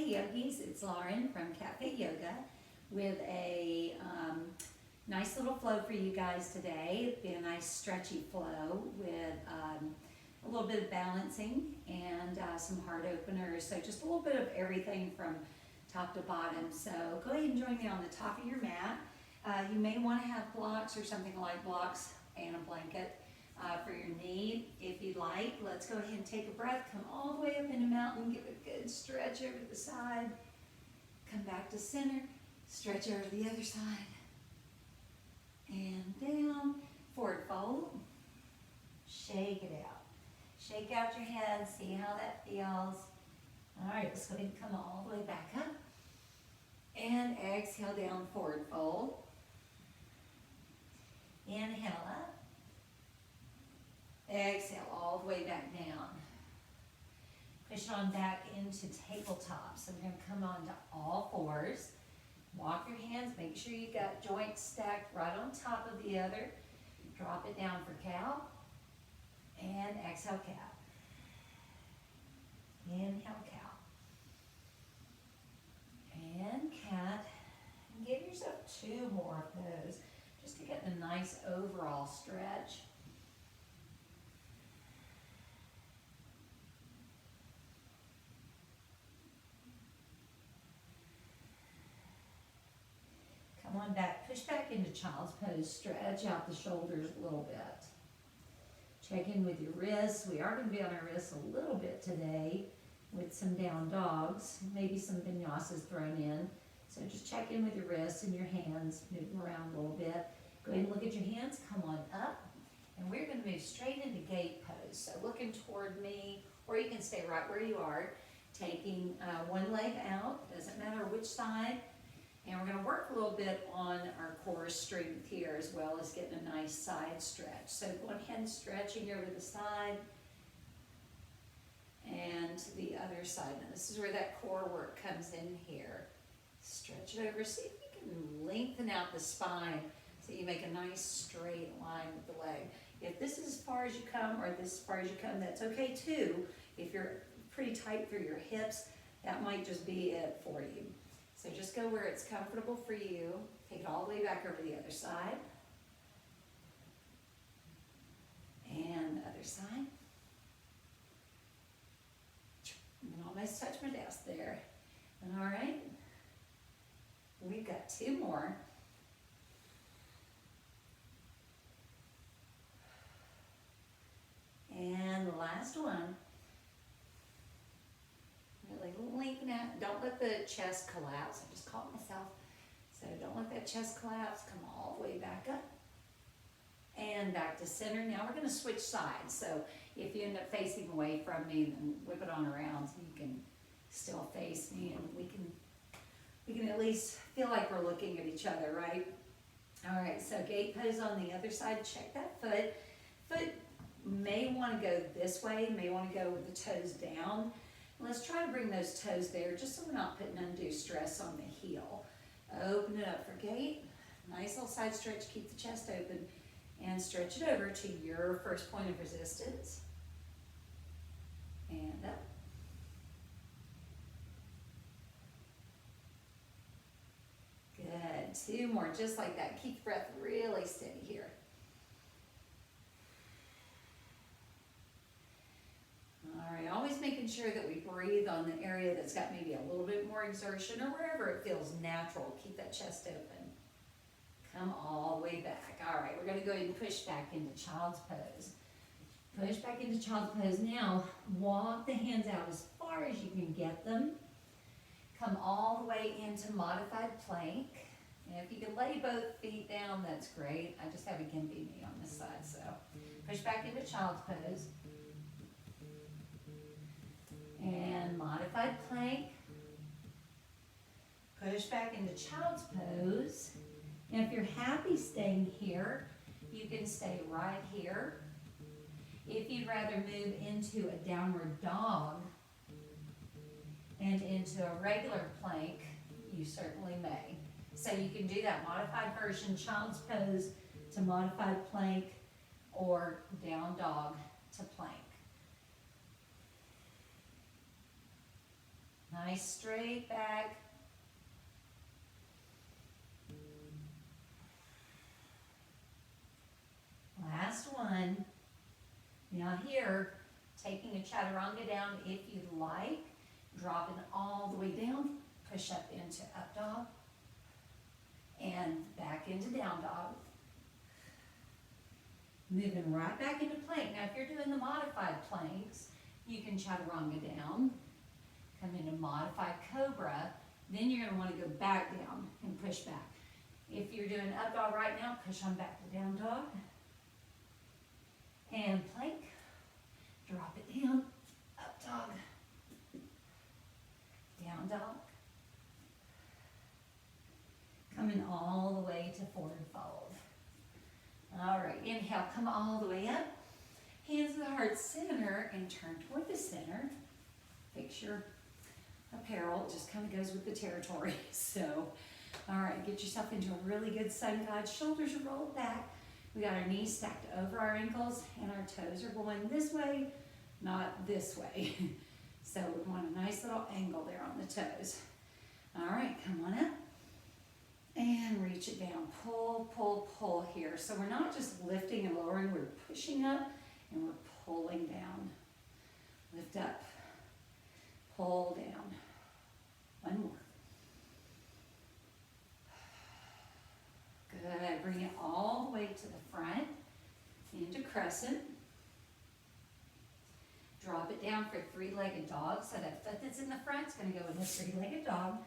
Hey Yogis, it's Lauren from Cafe Yoga with a nice little flow for you guys today. It'll be a nice stretchy flow with a little bit of balancing and some heart openers. So just a little bit of everything from top to bottom. So go ahead and join me on the top of your mat. You may want to have blocks or something like blocks and a blanket for your knee if you'd like. Let's go ahead and take a breath. Come all the way up into mountain. Give a good stretch over to the side. Come back to center. Stretch over to the other side. And down. Forward fold. Shake it out. Shake out your head. See how that feels. All right, let's go ahead and come all the way back up. And exhale down, forward fold. Inhale up. Exhale all the way back down. Push it on back into tabletop. So we're going to come on to all fours. Walk your hands. Make sure you got joints stacked right on top of the other. Drop it down for cow. And exhale cow. Inhale cow. And cat. And give yourself 2 more of those just to get a nice overall stretch. Come on back, push back into child's pose, stretch out the shoulders a little bit. Check in with your wrists. We are going to be on our wrists a little bit today with some down dogs, maybe some vinyasas thrown in. So just check in with your wrists and your hands, move them around a little bit. Go ahead and look at your hands, come on up. And we're going to move straight into gate pose. So looking toward me, or you can stay right where you are, taking one leg out, doesn't matter which side. And we're going to work a little bit on our core strength here as well as getting a nice side stretch. So go ahead and stretching over the side and to the other side. Now this is where that core work comes in here. Stretch it over. See if you can lengthen out the spine so you make a nice straight line with the leg. If this is as far as you come or this as far as you come, that's okay too. If you're pretty tight through your hips, that might just be it for you. So just go where it's comfortable for you. Take it all the way back over the other side. And the other side. And almost touch my desk there. And all right. We've got 2 more. And the last one. Really lengthen out. Don't let the chest collapse. I just caught myself. So don't let that chest collapse. Come all the way back up. And back to center. Now we're going to switch sides. So if you end up facing away from me, then whip it on around so you can still face me and we can at least feel like we're looking at each other, right? All right, so gate pose on the other side. Check that foot. Foot may want to go this way, may want to go with the toes down. Let's try to bring those toes there just so we're not putting undue stress on the heel. Open it up for gate. Nice little side stretch, keep the chest open, and stretch it over to your first point of resistance. And up. Good. 2 more, just like that. Keep the breath really steady here. All right, always making sure that we breathe on the area that's got maybe a little bit more exertion or wherever it feels natural. Keep that chest open. Come all the way back. All right, we're going to go ahead and push back into child's pose. Push back into child's pose. Now, walk the hands out as far as you can get them. Come all the way into modified plank. And if you can lay both feet down, that's great. I just have a gimpy knee on this side, so push back into child's pose. And modified plank. Push back into child's pose. And if you're happy staying here, you can stay right here. If you'd rather move into a downward dog and into a regular plank, you certainly may. So you can do that modified version, child's pose to modified plank or down dog to plank. Nice straight back. Last one. Now here, taking a chaturanga down if you'd like, dropping all the way down, push up into up dog, and back into down dog. Moving right back into plank. Now if you're doing the modified planks, you can chaturanga down, come into modified cobra, then you're gonna wanna go back down and push back. If you're doing up dog right now, push on back to down dog, and plank, drop it down, up dog, down dog, coming all the way to forward fold. All right, inhale, come all the way up, hands to the heart center, and turn toward the center. Fix your apparel, it just kind of goes with the territory. So, all right, get yourself into a really good sun god. Shoulders are rolled back. We got our knees stacked over our ankles, and our toes are going this way, not this way. So we want a nice little angle there on the toes. All right, come on up. And reach it down. Pull, pull, pull here. So we're not just lifting and lowering, we're pushing up and we're pulling down. Lift up, pull down. One more. Good. Bring it all the way to the front, into crescent. Drop it down for three-legged dog. So that foot that's in the front is going to go in the three-legged dog.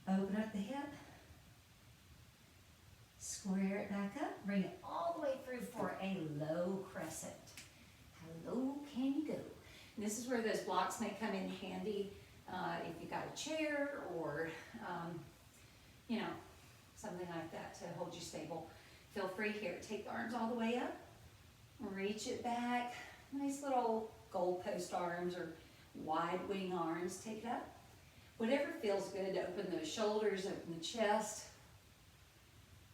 Open up the hip. Square it back up. Bring it all the way through for a low crescent. How low can you go? And this is where those blocks may come in handy if you got a chair or you know, something like that to hold you stable. Feel free here. Take the arms all the way up. Reach it back. Nice little goalpost arms or wide wing arms. Take it up. Whatever feels good to open those shoulders, open the chest.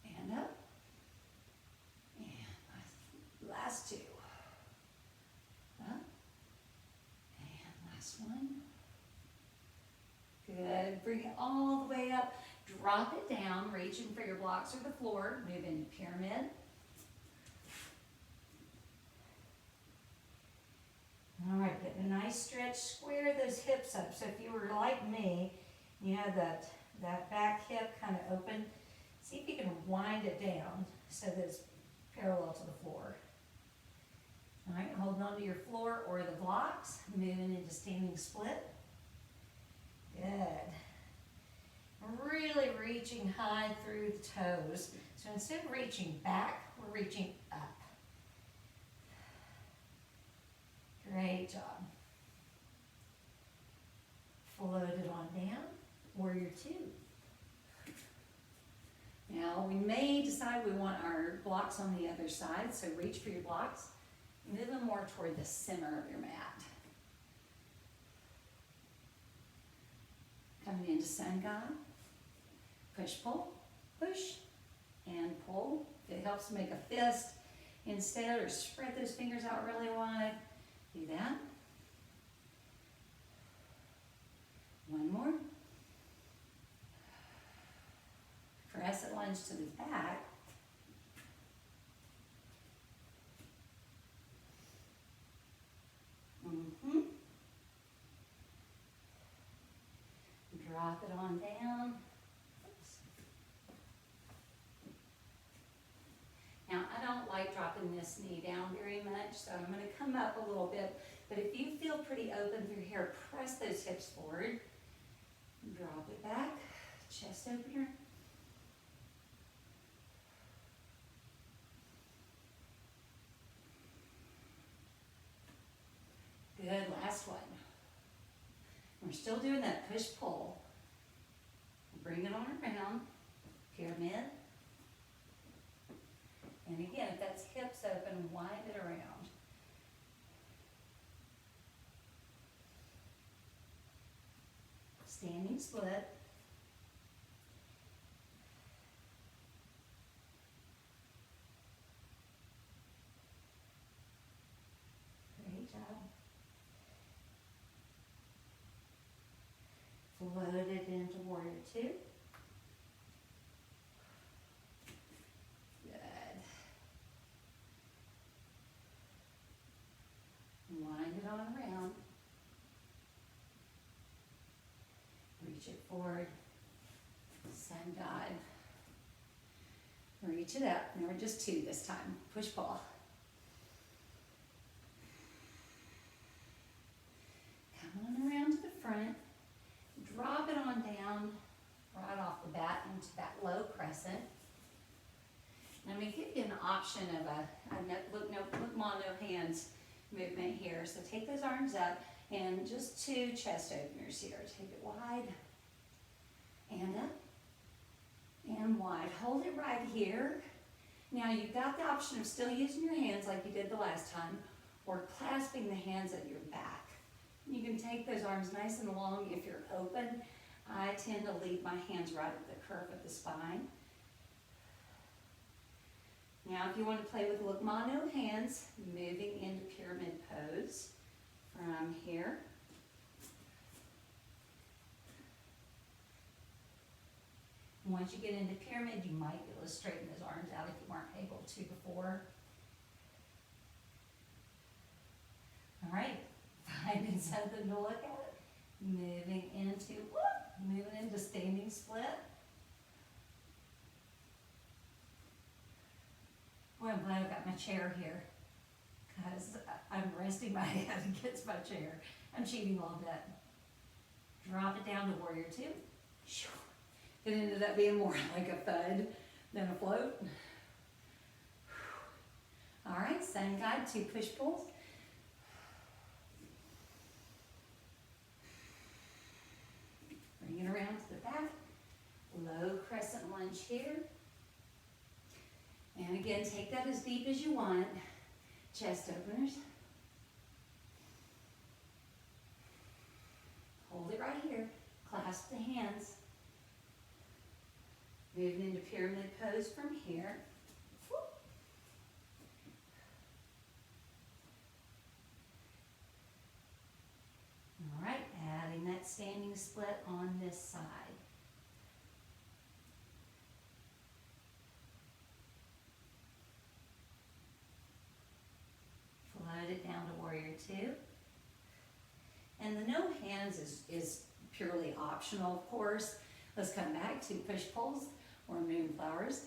And up. And last two. Up. And last one. Good. Bring it all the way up. Drop it down, reaching for your blocks or the floor. Move into pyramid. All right, get a nice stretch. Square those hips up. So if you were like me, you have that back hip kind of open. See if you can wind it down so that it's parallel to the floor. All right, holding on to your floor or the blocks. Moving into standing split. Good. Really reaching high through the toes. So instead of reaching back, we're reaching up. Great job. Float it on down. Warrior two. Now we may decide we want our blocks on the other side, so reach for your blocks. Move them more toward the center of your mat. Coming into sun god. Push, pull, push, and pull. If it helps make a fist instead, or spread those fingers out really wide, do that. One more. Crescent lunge to the back. Drop it on down. Now, I don't like dropping this knee down very much, so I'm going to come up a little bit. But if you feel pretty open through here, press those hips forward. Drop it back. Chest opener. Good, last one. We're still doing that push-pull. Bring it on around. Pyramid. And again, if that's hips open, wind it around. Standing split. Great job. warrior two. Good. Wind it on around. Reach it forward. Sun dive. Reach it up. Now we're just two this time. Push pull. Come on around to the front. Drop it on down right off the bat into that low crescent. And I'm going to give you an option of a look mono hands movement here. So take those arms up and just two chest openers here. Take it wide and up and wide. Hold it right here. Now you've got the option of still using your hands like you did the last time, or clasping the hands at your back. You can take those arms nice and long if you're open. I tend to leave my hands right at the curve of the spine. Now if you want to play with Look Mono hands, moving into pyramid pose from here. Once you get into pyramid, you might be able to straighten those arms out if you weren't able to before. All right, finding something to look at. Moving into standing split. Boy, I'm glad I've got my chair here because I'm resting my head against my chair. I'm cheating a little bit. Drop it down to warrior two. It ended up being more like a thud than a float. All right, sun guide, two push pulls. Bring it around to the back. Low crescent lunge here. And again, take that as deep as you want. Chest openers. Hold it right here. Clasp the hands. Moving into pyramid pose from here. All right, adding that standing split on this side. Float it down to warrior two. And the no hands is purely optional, of course. Let's come back to push pulls or moonflowers.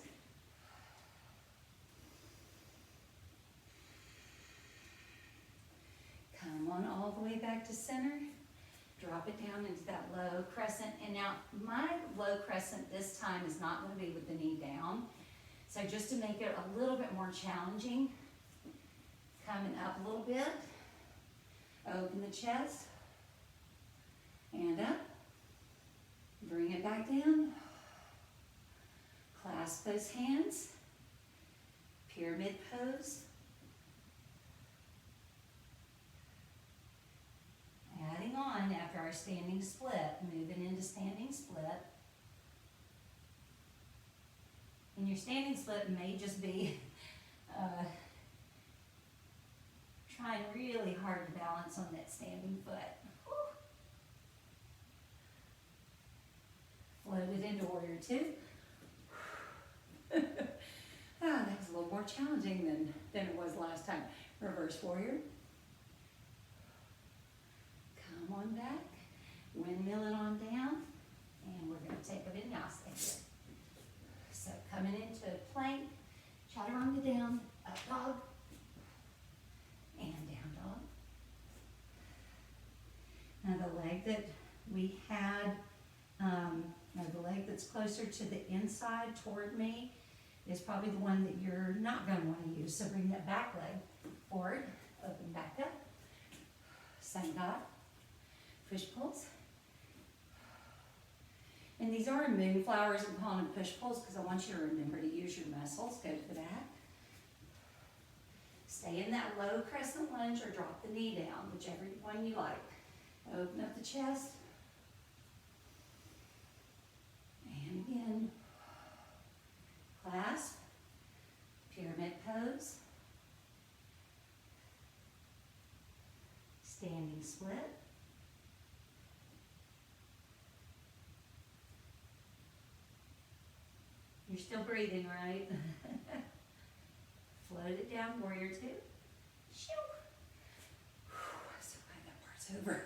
Come on all the way back to center. Drop it down into that low crescent. And now my low crescent this time is not going to be with the knee down. So just to make it a little bit more challenging, coming up a little bit, open the chest, and up. Bring it back down. Clasp those hands. Pyramid pose. Adding on after our standing split, moving into standing split. And your standing split may just be trying really hard to balance on that standing foot. Float it into warrior two. That was a little more challenging than it was last time. Reverse warrior. Come on back. Windmill it on down. And we're going to take a vinyasa here. So coming into plank, chaturanga down, up dog, and down dog. Now the leg that we had, the leg that's closer to the inside toward me is probably the one that you're not going to want to use. So bring that back leg forward, open back up, sun dive, push pulls. And these are moonflowers. I'm calling them push pulls because I want you to remember to use your muscles. Go to the back. Stay in that low crescent lunge or drop the knee down, whichever one you like. Open up the chest. And again, clasp, pyramid pose, standing split, You're still breathing, right? Float it down, warrior two. Shoo. So glad that part's over.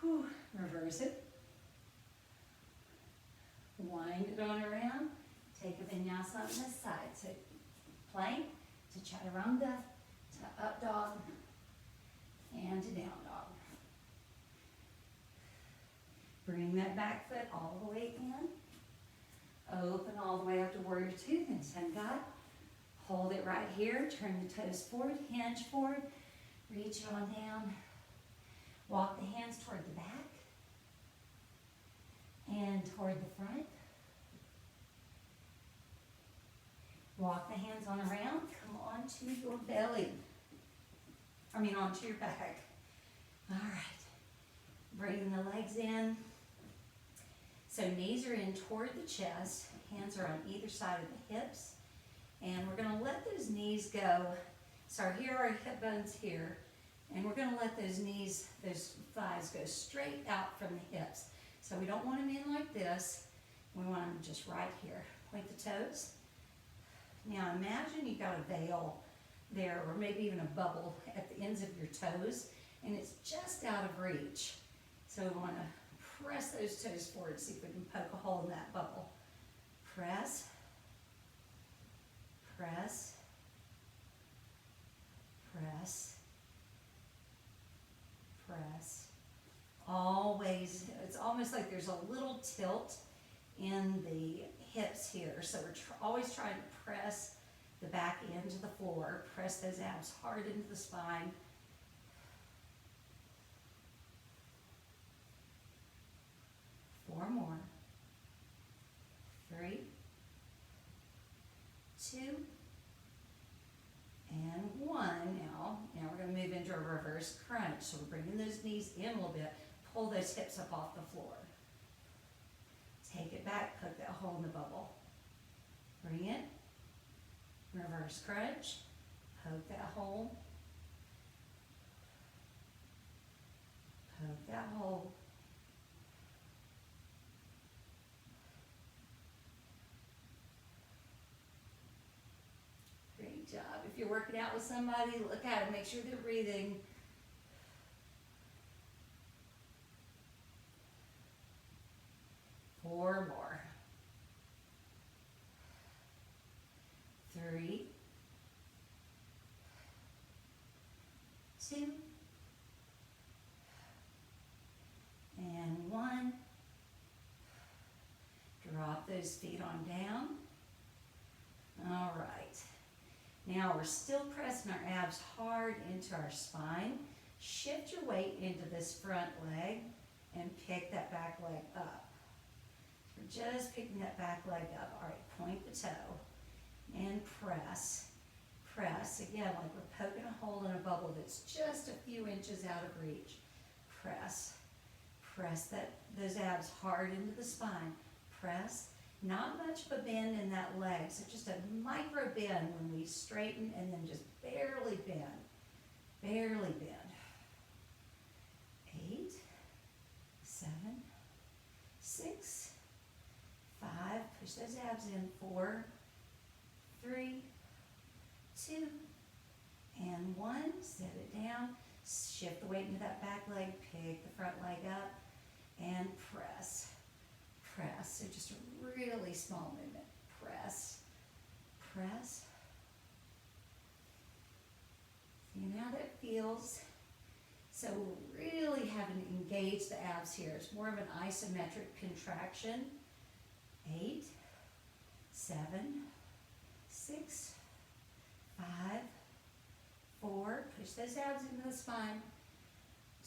Whew. Reverse it. Wind it on around. Take a vinyasa on this side. So plank to chaturanga, to up dog, and to down dog. Bring that back foot all the way in. Open all the way up to warrior two, then sun god. Hold it right here. Turn the toes forward, hinge forward. Reach it on down. Walk the hands toward the back and toward the front. Walk the hands on around. Come onto your belly. Onto your back. All right. Bring the legs in. So knees are in toward the chest. Hands are on either side of the hips. And we're going to let those knees go. So here are our hip bones here. And we're going to let those knees, those thighs go straight out from the hips. So we don't want them in like this. We want them just right here. Point the toes. Now imagine you got a veil there, or maybe even a bubble at the ends of your toes, and it's just out of reach. So we want to press those toes forward, see if we can poke a hole in that bubble. Press, press, press, press. Always, it's almost like there's a little tilt in the hips here. So we're always trying to press the back into the floor. Press those abs hard into the spine. Four more. 3, 2, and 1. Now we're going to move into a reverse crunch. So we're bringing those knees in a little bit. Pull those hips up off the floor. Take it back, poke that hole in the bubble. Bring it. Reverse crunch. Poke that hole. Poke that hole. Great job. If you're working out with somebody, look at them, make sure they're breathing. Four more. 3, 2, and 1. Drop those feet on down. All right. Now we're still pressing our abs hard into our spine. Shift your weight into this front leg and pick that back leg up. We're just picking that back leg up. All right, point the toe and press. Press, again, like we're poking a hole in a bubble that's just a few inches out of reach. Press. Press those abs hard into the spine. Press. Not much of a bend in that leg, so just a micro bend when we straighten, and then just barely bend. Barely bend. 8, 7, 6, 5, push those abs in. 4, 3, 2, and 1. Set it down. Shift the weight into that back leg. Pick the front leg up and press. Press. So just a really small movement. Press. Press. See how that feels. So really having to engage the abs here. It's more of an isometric contraction. 8, 7, 6, 5, 4. Push those abs into the spine.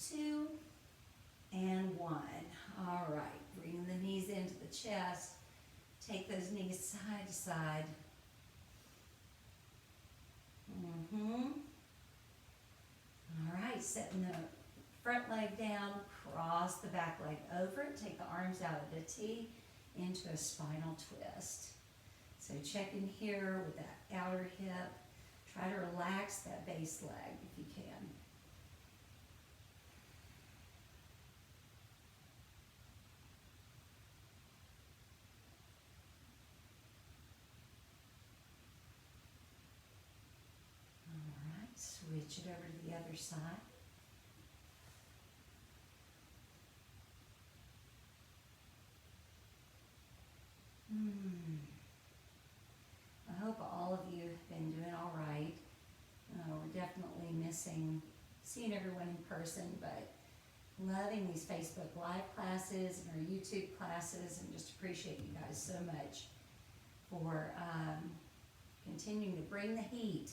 2, and 1. All right. Bring the knees into the chest. Take those knees side to side. All right. Setting the front leg down. Cross the back leg over it. Take the arms out of the T into a spinal twist. So check in here with that outer hip. Try to relax that base leg if you can. Switch it over to the other side. I hope all of you have been doing all right. We're definitely missing seeing everyone in person, but loving these Facebook Live classes and our YouTube classes, and just appreciate you guys so much for continuing to bring the heat,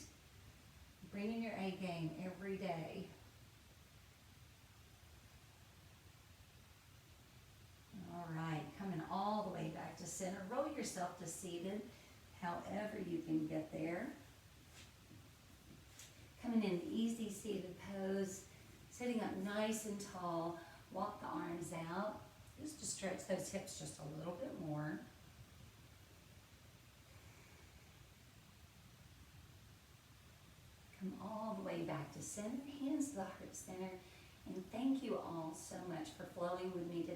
bringing your A game every day. All right, coming all the way back to center. Roll yourself to seated, however you can get there. Coming in easy seated pose, sitting up nice and tall. Walk the arms out, just to stretch those hips just a little bit more. Come all the way back to center, hands to the heart center. And thank you all so much for flowing with me today.